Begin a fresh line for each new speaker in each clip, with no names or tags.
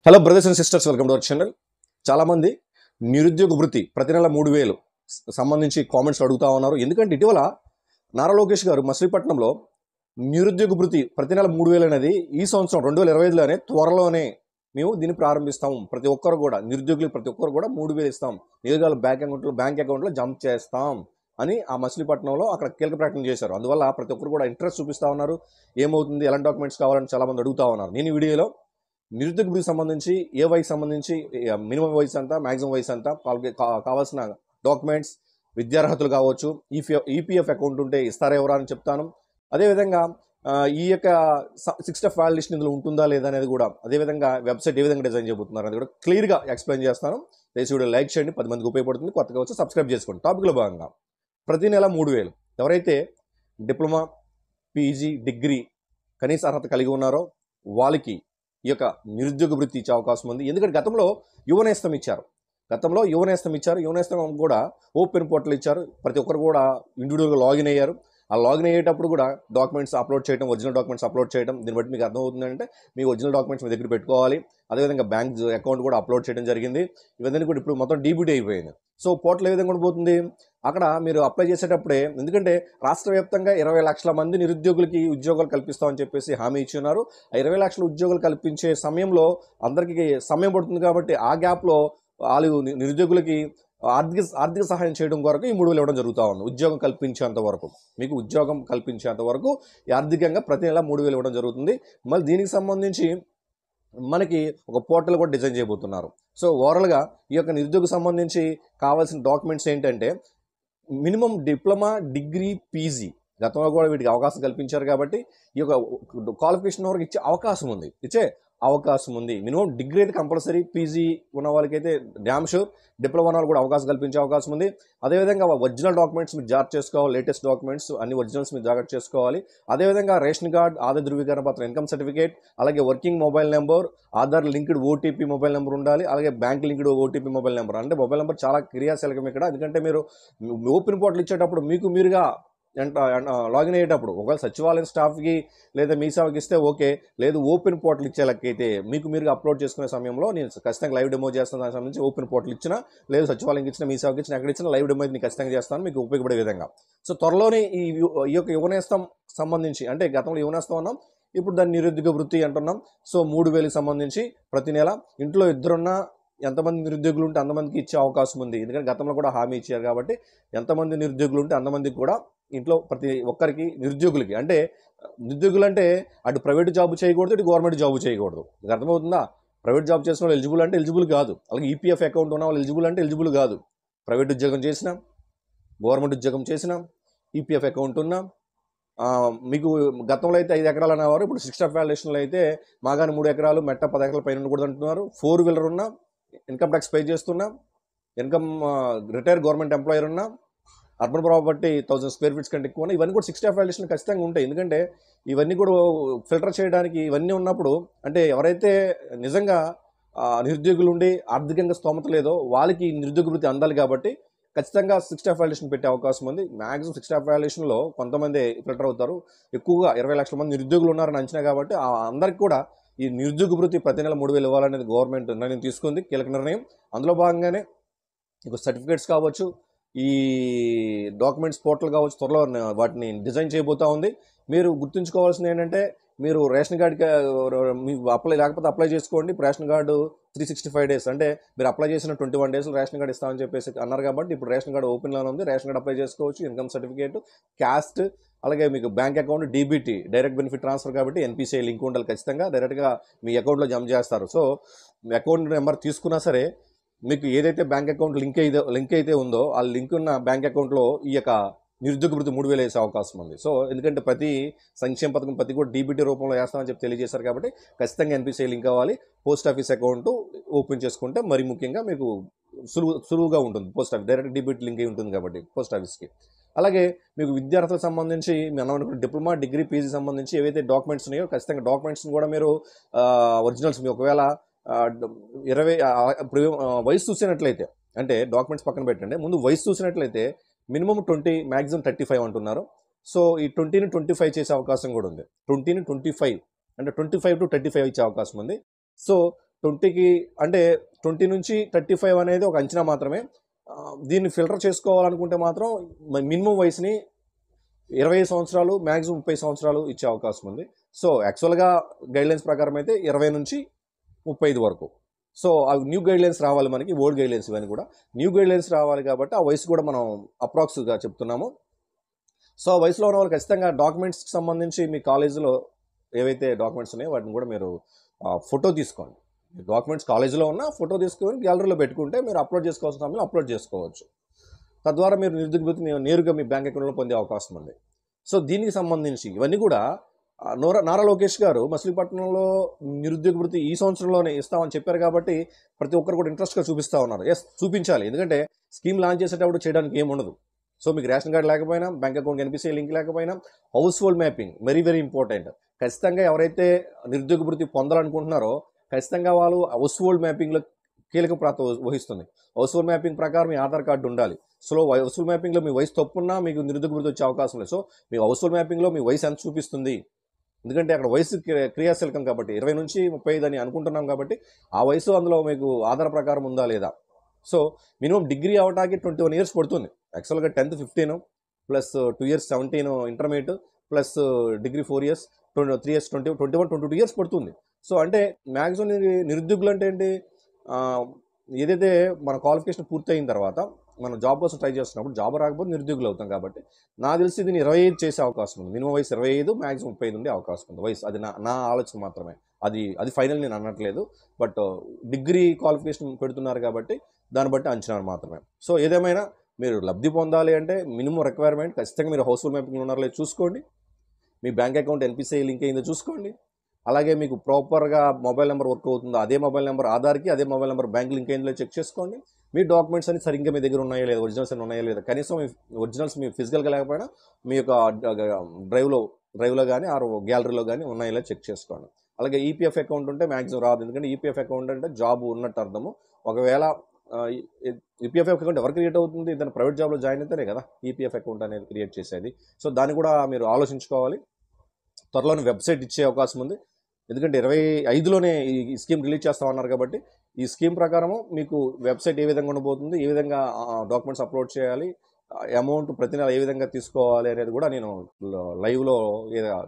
Hello brothers and sisters, welcome to our channel. చాలామంది నిరుద్యోగ వృత్తి ప్రతి నెల 3,000 సంబంధించి కామెంట్స్ అడుగుతూ ఉన్నారు. ఎందుకంటే ఇటీవల నారా లోకేష్ గారు మచిలీపట్నంలో నిరుద్యోగ వృత్తి ప్రతి నెల 3,000 అనేది ఈ సంవత్సరం 2025లోనే త్వరలోనే మేము దీన్ని ప్రారంభిస్తాము. ప్రతి ఒక్కరు కూడా నిరుద్యోగులు ప్రతి ఒక్కరు కూడా 3,000 ఇస్తాం, నిరుద్యోగుల బ్యాంక్ అకౌంట్లో జంప్ చేస్తాం అని ఆ మచిలీపట్నంలో అక్కడ కీలక ప్రకటన చేశారు. అందువల్ల ప్రతి ఒక్కరు కూడా ఇంట్రెస్ట్ చూపిస్తూ ఉన్నారు. ఏమవుతుంది, ఎలాంటి డాక్యుమెంట్స్ కావాలని చాలామంది అడుగుతూ ఉన్నారు. నేను ఈ వీడియోలో నిరుద్యోగ వృత్తికి సంబంధించి ఏ వయసు సంబంధించి మినిమం వయసు అంతా, మ్యాక్సిమం వయసు అంతా, కావాల్సిన డాక్యుమెంట్స్, విద్యార్హతలు కావచ్చు, ఈపీఎఫ్ అకౌంట్ ఉంటే ఇస్తారా ఎవరా అని చెప్తాను. అదేవిధంగా ఈ యొక్క 6 వాలిడేషన్ ఇందులో ఉంటుందా లేదా అనేది కూడా, అదేవిధంగా వెబ్సైట్ ఏ విధంగా డిజైన్ చేయబోతున్నారు అనేది కూడా క్లియర్గా ఎక్స్ప్లెయిన్ చేస్తాను. దయచేసి వీడియో లైక్ చేయండి, 10 మందికి ఉపయోగపడుతుంది. కొత్తగా వచ్చి సబ్స్క్రైబ్ చేసుకోండి. టాపిక్లో భాగంగా ప్రతి నెల 3,000 ఎవరైతే డిప్లొమా, పీజీ, డిగ్రీ కనీస అర్హత కలిగి ఉన్నారో వాళ్ళకి ఈ యొక్క నిరుద్యోగ వృత్తి ఇచ్చే అవకాశం ఉంది. ఎందుకంటే గతంలో యువనేస్తం ఇచ్చారు. యువనేస్తం కూడా ఓపెన్ పోర్టల్ ఇచ్చారు. ప్రతి ఒక్కరు కూడా ఇండివిజువల్గా లాగిన్ అయ్యారు. ఆ లాగిన్ అయ్యేటప్పుడు కూడా డాక్యుమెంట్స్ అప్లోడ్ చేయడం, ఒరిజినల్ డాక్యుమెంట్స్ అప్లోడ్ చేయడం. దీన్ని బట్టి మీకు అర్థమవుతుందంటే మీ ఒరిజినల్ డాక్యుమెంట్స్ మీ దగ్గర పెట్టుకోవాలి. అదేవిధంగా బ్యాంక్ అకౌంట్ కూడా అప్లోడ్ చేయడం జరిగింది. ఇవన్నీ కూడా ఇప్పుడు మొత్తం డీబీటీ అయిపోయింది. సో పోర్టల్ ఏ విధంగా కూడా పోతుంది, అక్కడ మీరు అప్లై చేసేటప్పుడే, ఎందుకంటే రాష్ట్ర వ్యాప్తంగా 20 లక్షల మంది నిరుద్యోగులకి ఉద్యోగాలు కల్పిస్తామని చెప్పేసి హామీ ఇచ్చిన్నారు. ఆ 20 లక్షల ఉద్యోగాలు కల్పించే సమయంలో అందరికీ సమయం పడుతుంది. కాబట్టి ఆ గ్యాప్లో వాళ్ళు నిరుద్యోగులకి ఆర్థిక సహాయం చేయడం కొరకు ఈ 3,000 ఇవ్వడం జరుగుతూ ఉంది. ఉద్యోగం కల్పించేంత వరకు, మీకు ఉద్యోగం కల్పించేంత వరకు ఆర్థికంగా ప్రతి నెల 3,000 ఇవ్వడం జరుగుతుంది. మళ్ళీ దీనికి సంబంధించి మనకి ఒక పోర్టల్ కూడా డిజైన్ చేయబోతున్నారు. సో ఓవరాల్గా ఈ యొక్క నిరుద్యోగం సంబంధించి కావాల్సిన డాక్యుమెంట్స్ ఏంటంటే, మినిమం డిప్లొమా, డిగ్రీ, పీజీ గతంలో కూడా వీటికి అవకాశం కల్పించారు. కాబట్టి ఈ యొక్క క్వాలిఫికేషన్ వరకు ఇచ్చే అవకాశం ఉంది. మినిమం డిగ్రీ అయితే కంపల్సరీ, పీజీ ఉన్న వాళ్ళకైతే డ్యామ్ షూర్, డిప్లొమా వాళ్ళు కూడా అవకాశం కల్పించే అవకాశం ఉంది. అదేవిధంగా ఒరిజినల్ డాక్యుమెంట్స్ మీరు జాగ్రత్త చేసుకోవాలి. లేటెస్ట్ డాక్యుమెంట్స్ అన్ని ఒరిజినల్స్ మీరు జాగ్రత్త చేసుకోవాలి. అదేవిధంగా రేషన్ కార్డ్, ఆధార్ ధృవీకరణ పత్రం, ఇన్కమ్ సర్టిఫికేట్, అలాగే working mobile number, Aadhaar linked OTP mobile number ఉండాలి. అలాగే bank linked OTP mobile number. అంటే మొబైల్ నెంబర్ చాలా క్రియాశీలకం ఇక్కడ. ఎందుకంటే మీరు ఓపెన్ పోర్టల్ ఇచ్చేటప్పుడు మీకు మీరుగా లాగిన్ అయ్యేటప్పుడు ఒకవేళ సచివాలయం స్టాఫ్కి లేదా మీ సేవకి ఇస్తే ఓకే, లేదు ఓపెన్ పోర్టల్ ఇచ్చేలకైతే మీకు మీరుగా అప్లోడ్ చేసుకునే సమయంలో నేను ఖచ్చితంగా లైవ్ డెమో చేస్తాను. దానికి సంబంధించి ఓపెన్ పోర్టల్ ఇచ్చినా, లేదు సచివాలయంకి ఇచ్చినా, మీ సేవకి ఇచ్చినా, ఎక్కడ ఇచ్చినా లైవ్ డెమో అయితే ఖచ్చితంగా చేస్తాను, మీకు ఉపయోగపడే విధంగా. సో త్వరలోనే ఈ యొక్క యువనేస్తం సంబంధించి, అంటే గతంలో యువనేస్తం ఉన్నాం, ఇప్పుడు దాన్ని నిరుద్యోగ వృత్తి అంటున్నాం. సో 3,000 సంబంధించి ప్రతి నెల ఇంట్లో ఇద్దరున్నా ఎంతమంది నిరుద్యోగులు ఉంటే అంతమందికి ఇచ్చే అవకాశం ఉంది. ఎందుకంటే గతంలో కూడా హామీ ఇచ్చారు. కాబట్టి ఎంతమంది నిరుద్యోగులు ఉంటే అంతమందికి కూడా ఇంట్లో ప్రతి ఒక్కరికి నిరుద్యోగులకి, అంటే నిరుద్యోగులు అంటే అటు ప్రైవేట్ జాబ్ చేయకూడదు, ఇటు గవర్నమెంట్ జాబ్ చేయకూడదు. మీకు అర్థమవుతుందా? ప్రైవేట్ జాబ్ చేసిన వాళ్ళు ఎలిజిబుల్ అంటే ఎలిజిబుల్ కాదు. అలాగే ఈపీఎఫ్ అకౌంట్ ఉన్న వాళ్ళు ఎలిజిబుల్ అంటే ఎలిజిబుల్ కాదు. ప్రైవేట్ ఉద్యోగం చేసినా, గవర్నమెంట్ ఉద్యోగం చేసినా, ఈపీఎఫ్ అకౌంట్ ఉన్నా, మీకు గతంలో అయితే 5 ఎకరాలు అనేవారు. ఇప్పుడు 6 వాలిడేషన్లో అయితే మాగాని 3 ఎకరాలు, మెట్ట 10 ఎకరాల పైన ఉండకూడదు అంటున్నారు. 4 వీలర్ ఉన్నా, ఇన్కమ్ ట్యాక్స్ పే చేస్తున్నా, రిటైర్ గవర్నమెంట్ ఎంప్లాయర్ ఉన్నా, అర్బన్ ప్రాపర్టీ 1000 స్క్వేర్ ఫీట్స్ కంటే ఎక్కువ, ఇవన్నీ కూడా 6 వాలిడేషన్ ఖచ్చితంగా ఉంటాయి. ఎందుకంటే ఇవన్నీ కూడా ఫిల్టర్ చేయడానికి ఇవన్నీ ఉన్నప్పుడు, అంటే ఎవరైతే నిజంగా నిరుద్యోగులు ఉండి ఆర్థికంగా స్తోమత లేదో వాళ్ళకి నిరుద్యోగ వృత్తి అందాలి. కాబట్టి ఖచ్చితంగా 6 వాలిడేషన్ పెట్టే అవకాశం ఉంది. మ్యాక్సిమం 6 వాలిడేషన్లో కొంతమంది ఫిల్టర్ అవుతారు. ఎక్కువగా 20 లక్షల మంది నిరుద్యోగులు ఉన్నారని అంచనా. కాబట్టి అందరికి కూడా ఈ నిరుద్యోగ వృత్తి ప్రతి నెల 3,000 ఇవ్వాలనేది గవర్నమెంట్ నిర్ణయం తీసుకుంది, కీలక నిర్ణయం. అందులో భాగంగానే మీకు సర్టిఫికేట్స్ కావచ్చు, ఈ డాక్యుమెంట్స్ పోర్టల్ కావచ్చు, త్వరలో వాటిని డిజైన్ చేయబోతూ ఉంది. మీరు గుర్తుంచుకోవాల్సింది ఏంటంటే, మీరు రేషన్ కార్డుకి మీకు అప్లై చేసుకోండి. ఇప్పుడు రేషన్ కార్డు 365 డేస్, అంటే మీరు అప్లై చేసిన 21 డేస్లో రేషన్ కార్డు ఇస్తామని చెప్పేసి అన్నారు. కాబట్టి ఇప్పుడు రేషన్ కార్డు ఓపెన్లోనే ఉంది. రేషన్ కార్డు అప్లై చేసుకోవచ్చు. ఇన్కమ్ సర్టిఫికేట్, క్యాస్ట్, అలాగే మీకు bank account, DBT direct benefit transfer. కాబట్టి ఎన్పీసీఐ లింక్ ఉండాలి ఖచ్చితంగా. డైరెక్ట్గా మీ అకౌంట్లో జమ చేస్తారు. సో మీ అకౌంట్ నెంబర్ తీసుకున్నా సరే, మీకు ఏదైతే బ్యాంక్ అకౌంట్ లింక్ అయితే ఉందో ఆ లింక్ ఉన్న బ్యాంక్ అకౌంట్లో ఈ యొక్క నిరుద్యోగ వృత్తి 3,000 వేసే అవకాశం ఉంది. సో ఎందుకంటే ప్రతి సంక్షేమ పథకం ప్రతి కూడా డీబీటీ రూపంలో వేస్తామని చెప్పి తెలియజేశారు. కాబట్టి ఖచ్చితంగా ఎన్పీసీఐ లింక్ అవ్వాలి. పోస్ట్ ఆఫీస్ అకౌంట్ ఓపెన్ చేసుకుంటే మరి ముఖ్యంగా మీకు సులువుగా ఉంటుంది. Post office direct DBT link అయి ఉంటుంది కాబట్టి పోస్ట్ ఆఫీస్కి. అలాగే మీకు విద్యార్థులకు సంబంధించి మేము అనుకున్న డిప్లొమా, డిగ్రీ, పీజీ సంబంధించి ఏవైతే డాక్యుమెంట్స్ ఉన్నాయో ఖచ్చితంగా డాక్యుమెంట్స్ని కూడా మీరు ఒరిజినల్స్, మీ ఒకవేళ 20 ఇప్పుడు వయసు చూసినట్లయితే, అంటే డాక్యుమెంట్స్ పక్కన పెట్టండి, ముందు వయసు చూసినట్లయితే మినిమం 20, మ్యాక్సిమం 35 అంటున్నారు. సో ఈ 20ని 25 చేసే అవకాశం కూడా ఉంది. 20ని 25 అంటే 25 to 35 ఇచ్చే అవకాశం ఉంది. సో 20కి అంటే 20 నుంచి 35 అనేది ఒక అంచనా మాత్రమే. దీన్ని ఫిల్టర్ చేసుకోవాలనుకుంటే మాత్రం మినిమం వయసుని 25 సంవత్సరాలు, మ్యాక్సిమం 30 సంవత్సరాలు ఇచ్చే అవకాశం ఉంది. సో యాక్చువల్గా గైడ్లైన్స్ ప్రకారం అయితే 20 నుంచి 35 వరకు. సో అవి న్యూ గైడ్లైన్స్ రావాలి, మనకి ఓల్డ్ గైడ్లైన్స్ ఇవన్నీ కూడా న్యూ గైడ్లైన్స్ రావాలి కాబట్టి ఆ వయసు కూడా మనం అప్రాక్స్గా చెప్తున్నాము. సో ఆ వయసులో ఉన్న వాళ్ళు ఖచ్చితంగా డాక్యుమెంట్స్కి సంబంధించి మీ కాలేజీలో ఏవైతే డాక్యుమెంట్స్ ఉన్నాయో వాటిని కూడా మీరు ఫోటో తీసుకోండి. డాక్యుమెంట్స్ కాలేజీలో ఉన్న ఫోటో తీసుకొని గ్యాలరీలో పెట్టుకుంటే మీరు అప్లోడ్ చేసుకోవాల్సిన సమయంలో అప్లోడ్ చేసుకోవచ్చు. తద్వారా మీరు నిరుద్యోగ భృతి నేరుగా మీ బ్యాంక్ అకౌంట్లో పొందే అవకాశం ఉంది. సో దీనికి సంబంధించి ఇవన్నీ కూడా నారా లోకేష్ గారు మచిలీపట్నంలో నిరుద్యోగ భృతి ఈ సంవత్సరంలోనే ఇస్తామని చెప్పారు కాబట్టి ప్రతి ఒక్కరు కూడా ఇంట్రెస్ట్గా చూపిస్తూ ఉన్నారు. ఎస్, చూపించాలి. ఎందుకంటే స్కీమ్ లాంచ్ చేసేటప్పుడు చేయడానికి ఏమి ఉండదు. సో మీకు రేషన్ కార్డు లేకపోయినా, బ్యాంక్ అకౌంట్ ఎన్పిసిఐ లింక్ లేకపోయినా, house hold mapping very very important. ఖచ్చితంగా ఎవరైతే నిరుద్యోగ భృతి పొందాలనుకుంటున్నారో ఖచ్చితంగా వాళ్ళు హౌస్ హోల్డ్ మ్యాపింగ్లో కీలక పాత్ర వహిస్తుంది. హౌస్ హోల్డ్ మ్యాపింగ్ ప్రకారం మీ ఆధార్ కార్డు ఉండాలి. సో హౌస్ హోల్డ్ మ్యాపింగ్లో మీ వయసు తప్పున్నా మీకు నిరుద్యోగ భృతి వచ్చే అవకాశం లేదు. సో మీ హౌస్ హోల్డ్ మ్యాపింగ్లో మీ వయసు ఎంత చూపిస్తుంది, ఎందుకంటే అక్కడ వయసు క్రియాశీలకం కాబట్టి 20 నుంచి 35 అని అనుకుంటున్నాం కాబట్టి ఆ వయసు అందులో మీకు ఆధార్ ప్రకారం ఉందా లేదా. సో మినిమం డిగ్రీ అవడానికి 21 ఇయర్స్ పడుతుంది. యాక్చువల్గా 10th 15 plus 2 years 17 intermediate plus degree 4 years 3 years 21 22 years పడుతుంది. సో అంటే మ్యాక్సిమం నిరుద్యోగులు అంటే ఏంటి, ఏదైతే మన క్వాలిఫికేషన్ పూర్తయిన తర్వాత మనం జాబ్ కోసం ట్రై చేస్తున్నప్పుడు జాబ్ రాకపోతే నిరుద్యోగులు అవుతాం కాబట్టి నాకు తెలిసి దీన్ని 25 చేసే అవకాశం ఉంది. మినిమం వయసు 25, మ్యాక్సిమం 35 ఉండే అవకాశం ఉంది వయసు. అది నా ఆలోచన మాత్రమే. అది ఫైనల్ నేను అనట్లేదు. బట్ డిగ్రీ క్వాలిఫికేషన్ పెడుతున్నారు కాబట్టి దాన్ని బట్టి అంచనా మాత్రమే. సో ఏదేమైనా మీరు లబ్ధి పొందాలి అంటే మినిమం రిక్వైర్మెంట్ ఖచ్చితంగా మీరు హౌస్ హోల్డ్ మ్యాపింగ్ ఉన్నారో లేదో చూసుకోండి. మీ బ్యాంక్ అకౌంట్ ఎన్పిసిఐ లింక్ అయిందో చూసుకోండి. అలాగే మీకు ప్రాపర్గా మొబైల్ నెంబర్ వర్క్ అవుతుందో, అదే మొబైల్ నెంబర్ ఆధార్కి, అదే మొబైల్ నెంబర్ బ్యాంక్ లింక్ అయిందో చెక్ చేసుకోండి. మీ డాక్యుమెంట్స్ అని సరిగ్గా మీ దగ్గర ఉన్నాయో లేదా, ఒరిజినల్స్ అని ఉన్నాయో లేదా, కనీసం మీ ఒరిజినల్స్ మీ ఫిజికల్గా లేకపోయినా మీ యొక్క డ్రైవ్లో కానీ ఆ గ్యాలరీలో కానీ ఉన్నాయో లేదా చెక్ చేసుకోండి. అలాగే ఈపీఎఫ్ అకౌంట్ ఉంటే మ్యాక్సిమం రాదు, ఎందుకంటే ఈపీఎఫ్ అకౌంట్ అంటే జాబ్ ఉన్నట్టు అర్థము. ఒకవేళ ఈపీఎఫ్ అకౌంట్ ఎవరు క్రియేట్ అవుతుంది, ఏదైనా ప్రైవేట్ జాబ్లో జాయిన్ అయితేనే కదా ఈపీఎఫ్ అకౌంట్ అనేది క్రియేట్ చేసేది. సో దాన్ని కూడా మీరు ఆలోచించుకోవాలి. త్వరలోనే వెబ్సైట్ ఇచ్చే అవకాశం ఉంది, ఎందుకంటే 25లోనే ఈ స్కీమ్ రిలీజ్ చేస్తామన్నారు కాబట్టి ఈ స్కీమ్ ప్రకారము మీకు వెబ్సైట్ ఏ విధంగా ఉండబోతుంది, ఏ విధంగా డాక్యుమెంట్స్ అప్లోడ్ చేయాలి, అమౌంట్ ప్రతి నెల ఏ విధంగా తీసుకోవాలి అనేది కూడా నేను లైవ్లో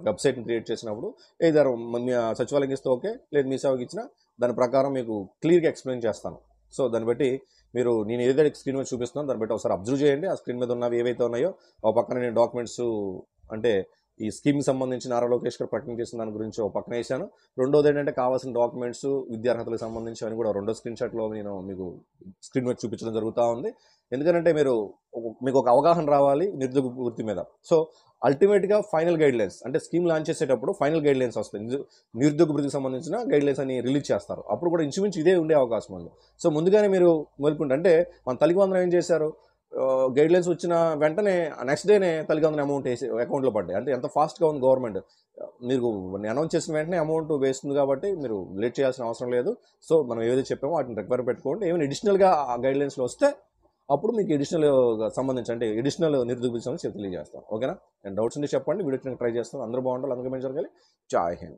వెబ్సైట్ని క్రియేట్ చేసినప్పుడు ఏదైనా మీ సచివాలయం ఇస్తే ఓకే, లేదు మీ సేవకి ఇచ్చినా దాని ప్రకారం మీకు క్లియర్గా ఎక్స్ప్లెయిన్ చేస్తాను. సో దాన్ని బట్టి మీరు నేను ఏదైతే స్క్రీన్ మీద చూపిస్తున్నాను దాన్ని బట్టి ఒకసారి అబ్జర్వ్ చేయండి. ఆ స్క్రీన్ మీద ఉన్నవి ఏవైతే ఉన్నాయో ఒక పక్కన నేను డాక్యుమెంట్స్ అంటే ఈ స్కీమ్కి సంబంధించి నారా లోకేష్ గారు ప్రకటన చేసిన దాని గురించి ఒక పక్కన వేసాను. రెండోది ఏంటంటే కావాల్సిన డాక్యుమెంట్స్, విద్యార్హతలకు సంబంధించి అని కూడా రెండో స్క్రీన్ షాట్లో నేను మీకు స్క్రీన్ మీద చూపించడం జరుగుతూ ఉంది. ఎందుకంటే మీకు ఒక అవగాహన రావాలి నిరుద్యోగ వృత్తి మీద. సో అల్టిమేట్గా ఫైనల్ గైడ్లైన్స్ అంటే స్కీమ్ లాంచ్ చేసేటప్పుడు ఫైనల్ గైడ్లైన్స్ వస్తాయి, నిరుద్యోగ వృత్తికి సంబంధించిన గైడ్లైన్స్ అని రిలీజ్ చేస్తారు. అప్పుడు కూడా ఇంచుమించు ఇదే ఉండే అవకాశం ఉంది. సో ముందుగానే మీరు మొదలుకుంటే అంటే మన తల్లికి వందనం ఏం చేశారు, గైడ్లైన్స్ వచ్చిన వెంటనే నెక్స్ట్ డేనే తల్లికి వందనం అమౌంట్ వేసి అకౌంట్లో పడ్డాయి. అంటే ఎంత ఫాస్ట్గా ఉంది గవర్నమెంట్. మీరు అనౌన్స్ చేసిన వెంటనే అమౌంట్ వేస్తుంది కాబట్టి మీరు లేట్ చేయాల్సిన అవసరం లేదు. సో మనం ఏదైతే చెప్పామో వాటిని రిక్వైర్ పెట్టుకోండి. ఏమైనా అడిషనల్గా ఆ గైడ్లైన్స్లో వస్తే అప్పుడు మీకు అడిషనల్ సంబంధించి అంటే అడిషనల్ నిరుద్యోగ సంబంధించి తెలియజేస్తాం. ఓకేనా? అండ్ డౌట్స్ ఉంటే చెప్పండి, వీడియో ట్రై చేస్తాం. అందరూ బాగుండాలి, అందరికీ మంచి జరగాలి. జై హింద్.